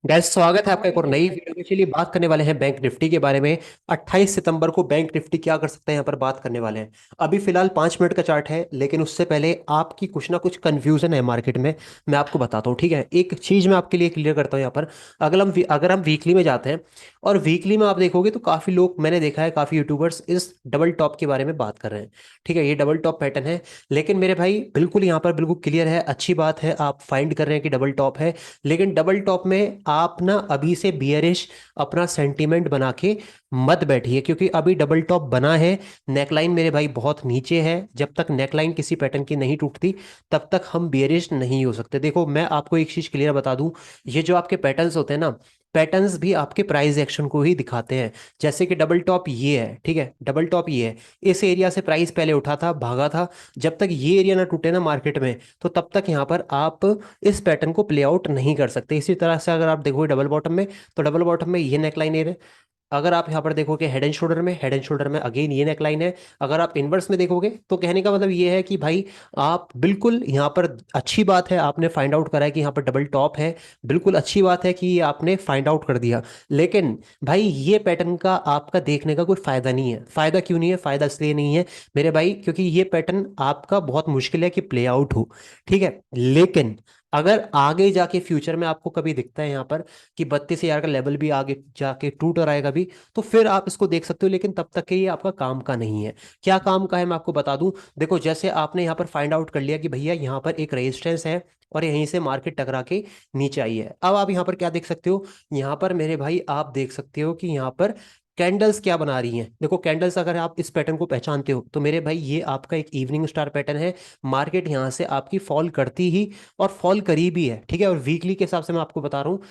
Guys, स्वागत है आपका एक और नई वीडियो में। चलिए बात करने वाले हैं बैंक निफ्टी के बारे में। 28 सितंबर को बैंक निफ्टी क्या कर सकते हैं, यहाँ पर बात करने वाले हैं। अभी फिलहाल 5 मिनट का चार्ट है, लेकिन उससे पहले आपकी कुछ ना कुछ कंफ्यूजन है मार्केट में। मैं आपको बताता हूँ, ठीक है। एक चीज मैं आपके लिए क्लियर करता हूँ यहाँ पर। अगर हम वीकली में जाते हैं और वीकली में आप देखोगे तो काफी लोग, मैंने देखा है काफी यूट्यूबर्स इस डबल टॉप के बारे में बात कर रहे हैं। ठीक है, ये डबल टॉप पैटर्न है। लेकिन मेरे भाई बिल्कुल यहाँ पर बिल्कुल क्लियर है, अच्छी बात है, आप फाइंड कर रहे हैं कि डबल टॉप है। लेकिन डबल टॉप में आप ना अभी से बियरिश अपना सेंटीमेंट बना के मत बैठिए, क्योंकि अभी डबल टॉप बना है। नेकलाइन मेरे भाई बहुत नीचे है। जब तक नेकलाइन किसी पैटर्न की नहीं टूटती तब तक हम बियरिश नहीं हो सकते। देखो, मैं आपको एक चीज क्लियर बता दूं, ये जो आपके पैटर्न्स होते हैं ना, पैटर्न्स भी आपके प्राइस एक्शन को ही दिखाते हैं। जैसे कि डबल टॉप ये है, ठीक है, डबल टॉप ये है। इस एरिया से प्राइस पहले उठा था, भागा था। जब तक ये एरिया ना टूटे ना मार्केट में, तो तब तक यहाँ पर आप इस पैटर्न को प्ले आउट नहीं कर सकते। इसी तरह से अगर आप देखोगे डबल बॉटम में, तो डबल बॉटम में ये नेकलाइन है। अगर आप यहाँ पर देखोगे हेड एंड शोल्डर में अगेन ये नेकलाइन है। अगर आप इनवर्स में देखोगे तो कहने का मतलब ये है कि भाई आप बिल्कुल यहाँ पर, अच्छी बात है आपने फाइंड आउट करा है कि यहाँ पर डबल टॉप है। बिल्कुल अच्छी बात है कि ये आपने फाइंड आउट कर दिया। लेकिन भाई ये पैटर्न का आपका देखने का कोई फायदा नहीं है। फायदा क्यों नहीं है? फायदा इसलिए नहीं है मेरे भाई, क्योंकि ये पैटर्न आपका बहुत मुश्किल है कि प्ले आउट हो। ठीक है, लेकिन अगर आगे जाके फ्यूचर में आपको कभी दिखता है यहाँ पर कि 32,000 का लेवल भी आगे जाके टूट और आएगा भी, तो फिर आप इसको देख सकते हो। लेकिन तब तक के ये आपका काम का नहीं है। क्या काम का है मैं आपको बता दूं। देखो, जैसे आपने यहाँ पर फाइंड आउट कर लिया कि भैया यहाँ पर एक रेजिस्टेंस है और यहीं से मार्केट टकरा के नीचे आई है। अब आप यहाँ पर क्या देख सकते हो? यहाँ पर मेरे भाई आप देख सकते हो कि यहाँ पर कैंडल्स क्या बना रही हैं। देखो, कैंडल्स अगर आप इस पैटर्न को पहचानते हो तो मेरे भाई ये आपका एक इवनिंग स्टार पैटर्न है। मार्केट यहाँ से आपकी फॉल करती ही और फॉल करी भी है, ठीक है। और वीकली के हिसाब से मैं आपको बता रहा हूँ,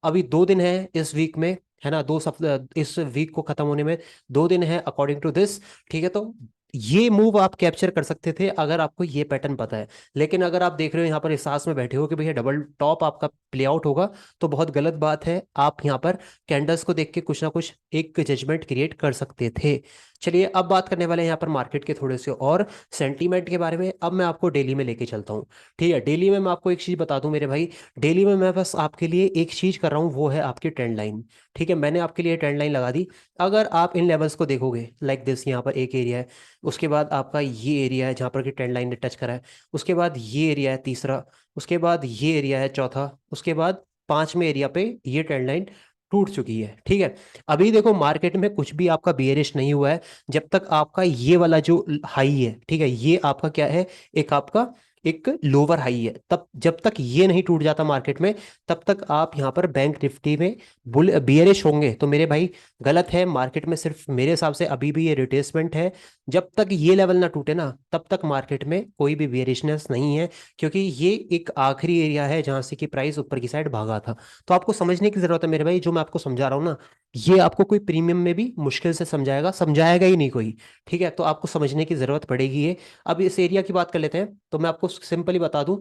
अभी 2 दिन है इस वीक में, है ना, 2 सप्ताह इस वीक को खत्म होने में 2 दिन है अकॉर्डिंग टू दिस। ठीक है, तो ये मूव आप कैप्चर कर सकते थे अगर आपको ये पैटर्न पता है। लेकिन अगर आप देख रहे हो यहाँ पर एहसास में बैठे हो कि भैया डबल टॉप आपका प्ले आउट होगा, तो बहुत गलत बात है। आप यहाँ पर कैंडल्स को देख के कुछ ना कुछ एक जजमेंट क्रिएट कर सकते थे। चलिए अब बात करने वाले हैं यहाँ पर मार्केट के थोड़े से और सेंटीमेंट के बारे में। अब मैं आपको डेली में लेके चलता हूँ। ठीक है, डेली में मैं आपको एक चीज बता दूं मेरे भाई। डेली में मैं बस आपके लिए एक चीज कर रहा हूँ, वो है आपकी ट्रेंड लाइन। ठीक है, मैंने आपके लिए ट्रेंड लाइन लगा दी। अगर आप इन लेवल्स को देखोगे लाइक दिस, यहाँ पर एक एरिया है, उसके बाद आपका ये एरिया है जहाँ पर कि ट्रेंड लाइन ने टच करा है, उसके बाद ये एरिया है तीसरा, उसके बाद ये एरिया है चौथा, उसके बाद पांचवें एरिया पे ये ट्रेंड लाइन टूट चुकी है। ठीक है, अभी देखो मार्केट में कुछ भी आपका बियरिश नहीं हुआ है जब तक आपका ये वाला जो हाई है, ठीक है, ये आपका क्या है, एक आपका एक लोअर हाई है। तब जब तक ये नहीं टूट जाता मार्केट में, तब तक आप यहाँ पर बैंक निफ्टी में बुल बियरिश होंगे तो मेरे भाई गलत है। मार्केट में सिर्फ मेरे हिसाब से अभी भी ये रिट्रेसमेंट है। जब तक ये लेवल ना टूटे ना, तब तक मार्केट में कोई भी बियरिशनेस नहीं है, क्योंकि ये एक आखिरी एरिया है जहां से कि प्राइस ऊपर की साइड भागा था। तो आपको समझने की जरूरत है मेरे भाई, जो मैं आपको समझा रहा हूँ ना, ये आपको कोई प्रीमियम में भी मुश्किल से समझाएगा, समझाएगा ही नहीं कोई। ठीक है, तो आपको समझने की जरूरत पड़ेगी ये। अब इस एरिया की बात कर लेते हैं, तो मैं आपको सिंपली बता दूं,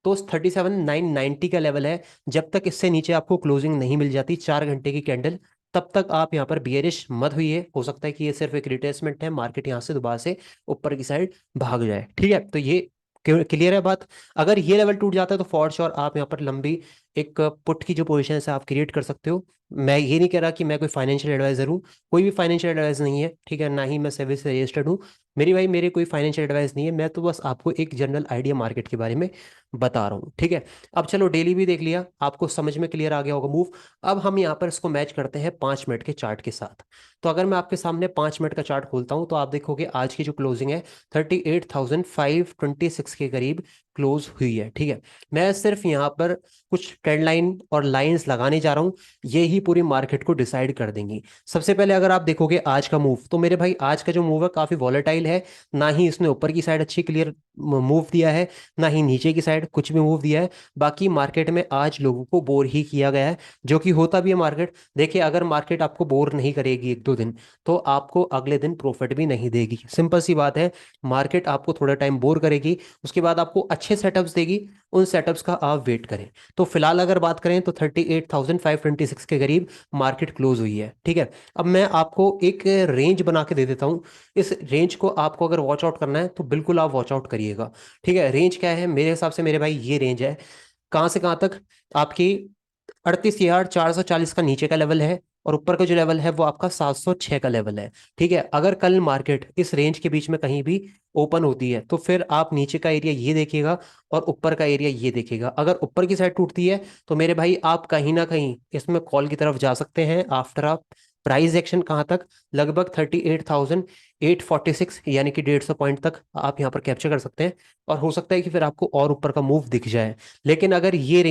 तो 37,990 का लेवल है। जब तक इससे नीचे आपको क्लोजिंग नहीं मिल जाती 4 घंटे की कैंडल, तब तक आप यहाँ पर बियरिश मत हुई। हो सकता है कि ये सिर्फ एक रिट्रेसमेंट है, मार्केट यहाँ से दोबारा से ऊपर की साइड भाग जाए। ठीक है, तो ये क्लियर है बात। अगर ये लेवल टूट जाता है तो फॉर श्योर आप यहाँ पर लंबी एक पुट की जो पोजीशन है आप क्रिएट कर सकते हो। मैं ये नहीं कह रहा कि मैं कोई फाइनेंशियल एडवाइजर हूँ, कोई भी फाइनेंशियल एडवाइस नहीं है, ठीक है, ना ही मैं सेबी से रजिस्टर्ड हूँ। मेरी भाई मेरे कोई फाइनेंशियल एडवाइस नहीं है, मैं तो बस आपको एक जनरल आइडिया मार्केट के बारे में बता रहा हूँ। ठीक है, अब चलो डेली भी देख लिया, आपको समझ में क्लियर आ गया होगा मूव। अब हम यहाँ पर इसको मैच करते हैं 5 मिनट के चार्ट के साथ। तो अगर मैं आपके सामने 5 मिनट का चार्ट खोलता हूँ तो आप देखोगे आज की जो क्लोजिंग है 38,526 के करीब क्लोज हुई है। ठीक है, मैं सिर्फ यहाँ पर कुछ ट्रेंड लाइन और लाइंस लगाने जा रहा हूँ, ये ही पूरी मार्केट को डिसाइड कर देंगी। सबसे पहले अगर आप देखोगे आज का मूव, तो मेरे भाई आज का जो मूव है काफी वॉलेटाइल है। ना ही इसने ऊपर की साइड अच्छी क्लियर मूव दिया है, ना ही नीचे की साइड कुछ भी मूव दिया है। बाकी मार्केट में आज लोगों को बोर ही किया गया है, जो कि होता भी है मार्केट। देखिए, अगर मार्केट आपको बोर नहीं करेगी 1-2 दिन, तो आपको अगले दिन प्रॉफिट भी नहीं देगी। सिंपल सी बात है, मार्केट आपको थोड़ा टाइम बोर करेगी, उसके बाद आपको अच्छे सेटअप्स देगी, उन सेटअप्स का आप वेट करें। तो फिलहाल अगर बात करें तो 38,526 के करीब मार्केट क्लोज हुई है। ठीक है, अब मैं आपको एक रेंज बना के दे देता हूँ। इस रेंज को आपको अगर वॉच आउट करना है तो बिल्कुल आप वॉच आउट करिएगा। ठीक है, रेंज क्या है मेरे हिसाब से मेरे भाई, ये रेंज है कहाँ से कहाँ तक आपकी, 38,440 का नीचे का लेवल है, और ऊपर का जो लेवल है वो आपका 706 का लेवल है। ठीक है, अगर कल मार्केट इस रेंज के बीच में कहीं भी ओपन होती है तो फिर आप नीचे का एरिया ये देखेगा और ऊपर का एरिया ये देखेगा। अगर ऊपर की साइड टूटती है तो मेरे भाई आप कहीं ना कहीं इसमें कॉल की तरफ जा सकते हैं। आफ्टर आप प्राइस एक्शन कहाँ तक, लगभग 38,846 यानी कि 150 पॉइंट तक आप यहाँ पर कैप्चर कर सकते हैं। और हो सकता है कि फिर आपको और ऊपर का मूव दिख जाए। लेकिन अगर ये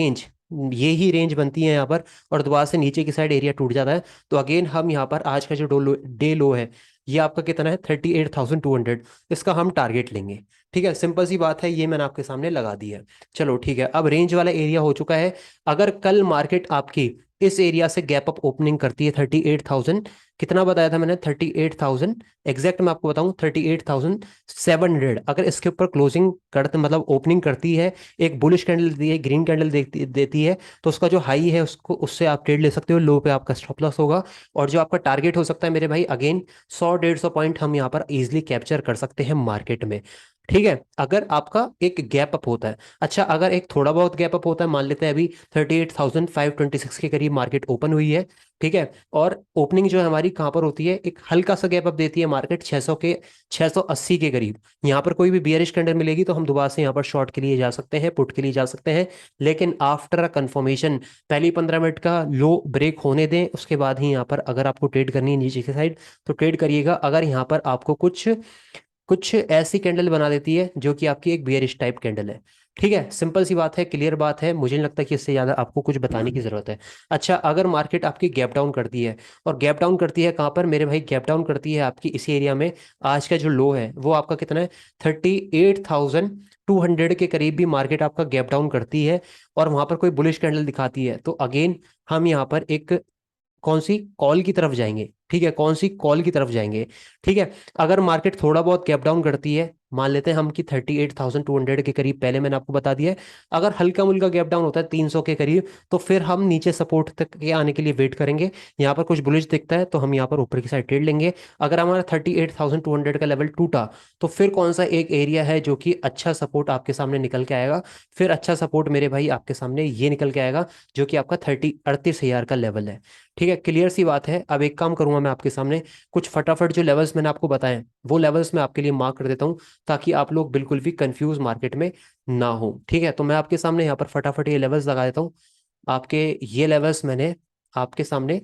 ही रेंज बनती है यहाँ पर और दोबारा से नीचे की साइड एरिया टूट जाता है, तो अगेन हम यहाँ पर आज का जो डे लो है ये आपका कितना है, 38,200, इसका हम टारगेट लेंगे। ठीक है, सिंपल सी बात है, ये मैंने आपके सामने लगा दी है। चलो ठीक है, अब रेंज वाला एरिया हो चुका है। अगर कल मार्केट आपकी इस एरिया से गैप अप ओपनिंग करती है 38,000, कितना बताया था मैंने, 38,000 एग्जैक्ट मैं आपको बताऊं, 38,700, अगर इसके ऊपर क्लोजिंग करते मतलब ओपनिंग करती है, एक बुलिश कैंडल देती है, ग्रीन कैंडल देती है, तो उसका जो हाई है उसको उससे आप ट्रेड ले सकते हो, लो पे आपका स्टॉप लॉस होगा। और जो आपका टारगेट हो सकता है मेरे भाई, अगेन 100-150 पॉइंट हम यहाँ पर इजीली कैप्चर कर सकते हैं मार्केट में। ठीक है, अगर आपका एक गैप अप होता है। अच्छा, अगर एक थोड़ा बहुत गैप अप होता है, मान लेते हैं अभी 38,526 के करीब मार्केट ओपन हुई है। ठीक है, और ओपनिंग जो है हमारी कहाँ पर होती है, एक हल्का सा गैप अप देती है मार्केट 680 के करीब। यहाँ पर कोई भी बियरिश कैंडल मिलेगी तो हम दोबारा से यहाँ पर शॉर्ट के लिए जा सकते हैं, पुट के लिए जा सकते हैं। लेकिन आफ्टर अ कंफर्मेशन, पहली 15 मिनट का लो ब्रेक होने दें, उसके बाद ही यहाँ पर अगर आपको ट्रेड करनी है नीचे की साइड तो ट्रेड करिएगा। अगर यहाँ पर आपको कुछ कुछ ऐसी कैंडल बना देती है जो कि आपकी एक बियरिश टाइप कैंडल है। ठीक है, सिंपल सी बात है, क्लियर बात है, मुझे नहीं लगता कि इससे ज्यादा आपको कुछ बताने की जरूरत है। अच्छा, अगर मार्केट आपकी गैप डाउन करती है, और गैप डाउन करती है कहाँ पर मेरे भाई, गैप डाउन करती है आपकी इसी एरिया में। आज का जो लो है वो आपका कितना है, 38,200 के करीब भी मार्केट आपका गैप डाउन करती है, और वहां पर कोई बुलिश कैंडल दिखाती है, तो अगेन हम यहाँ पर एक कौन सी कॉल की तरफ जाएंगे। ठीक है, कौन सी कॉल की तरफ जाएंगे। ठीक है, अगर मार्केट थोड़ा बहुत गैप डाउन करती है, मान लेते हैं हम कि 38,200 के करीब, पहले मैंने आपको बता दिया है। अगर हल्का मुल्का गैप डाउन होता है 300 के करीब, तो फिर हम नीचे सपोर्ट तक के आने के लिए वेट करेंगे। यहाँ पर कुछ बुलिश दिखता है तो हम यहाँ पर ऊपर की साइड ट्रेड लेंगे। अगर हमारा 38,200 का लेवल टूटा, तो फिर कौन सा एक एरिया है जो कि अच्छा सपोर्ट आपके सामने निकल के आएगा। फिर अच्छा सपोर्ट मेरे भाई आपके सामने ये निकल के आएगा, जो कि आपका 38,000 का लेवल है। ठीक है, क्लियर सी बात है। अब एक काम करूंगा मैं आपके सामने, कुछ फटाफट जो लेवल्स मैंने आपको बताए वो लेवल्स मैं आपके लिए मार्क कर देता हूँ, ताकि आप लोग बिल्कुल भी कंफ्यूज मार्केट में ना हो। ठीक है, तो मैं आपके सामने यहाँ पर फटाफट ये लेवल्स लगा देता हूँ। आपके ये लेवल्स मैंने आपके सामने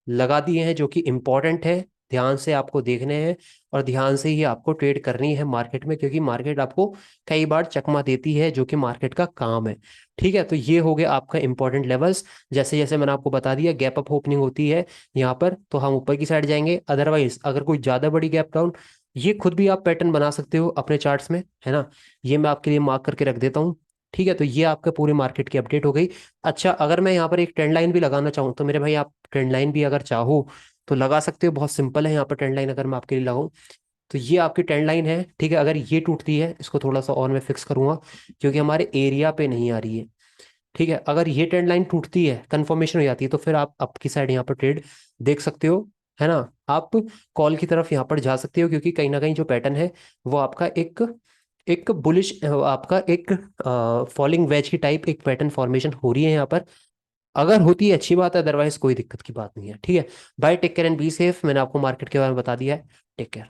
लगा दिए हैं, जो कि इंपॉर्टेंट है, ध्यान से आपको देखने हैं, और ध्यान से ही आपको ट्रेड करनी है मार्केट में, क्योंकि मार्केट आपको कई बार चकमा देती है, जो कि मार्केट का काम है। ठीक है, तो ये हो गया आपका इंपॉर्टेंट लेवल्स। जैसे जैसे मैंने आपको बता दिया, गैप अप ओपनिंग होती है यहाँ पर तो हम ऊपर की साइड जाएंगे, अदरवाइज अगर कोई ज्यादा बड़ी गैप डाउन, ये खुद भी आप पैटर्न बना सकते हो अपने चार्ट्स में, है ना। ये मैं आपके लिए मार्क करके रख देता हूँ। ठीक है, तो ये आपका पूरे मार्केट की अपडेट हो गई। अच्छा, अगर मैं यहाँ पर एक ट्रेंड लाइन भी लगाना चाहूँ तो मेरे भाई आप ट्रेंड लाइन भी अगर चाहो तो लगा सकते हो, बहुत सिंपल है। यहाँ पर ट्रेंड लाइन अगर मैं आपके लिए लगाऊं, तो ये आपकी ट्रेंड लाइन है। ठीक है, अगर ये टूटती है, इसको थोड़ा सा और मैं फिक्स करूंगा क्योंकि हमारे एरिया पे नहीं आ रही है। ठीक है, अगर ये ट्रेंड लाइन टूटती है, कंफर्मेशन हो जाती है, तो फिर आप अप की साइड यहाँ पर ट्रेड देख सकते हो, है ना। आप कॉल की तरफ यहाँ पर जा सकते हो, क्योंकि कहीं ना कहीं जो पैटर्न है वो आपका एक एक बुलिश, आपका एक फॉलिंग वेज की टाइप एक पैटर्न फॉर्मेशन हो रही है यहाँ पर। अगर होती है अच्छी बात है, अदरवाइज कोई दिक्कत की बात नहीं है। ठीक है, bye, take care and be safe. मैंने आपको मार्केट के बारे में बता दिया है। Take care.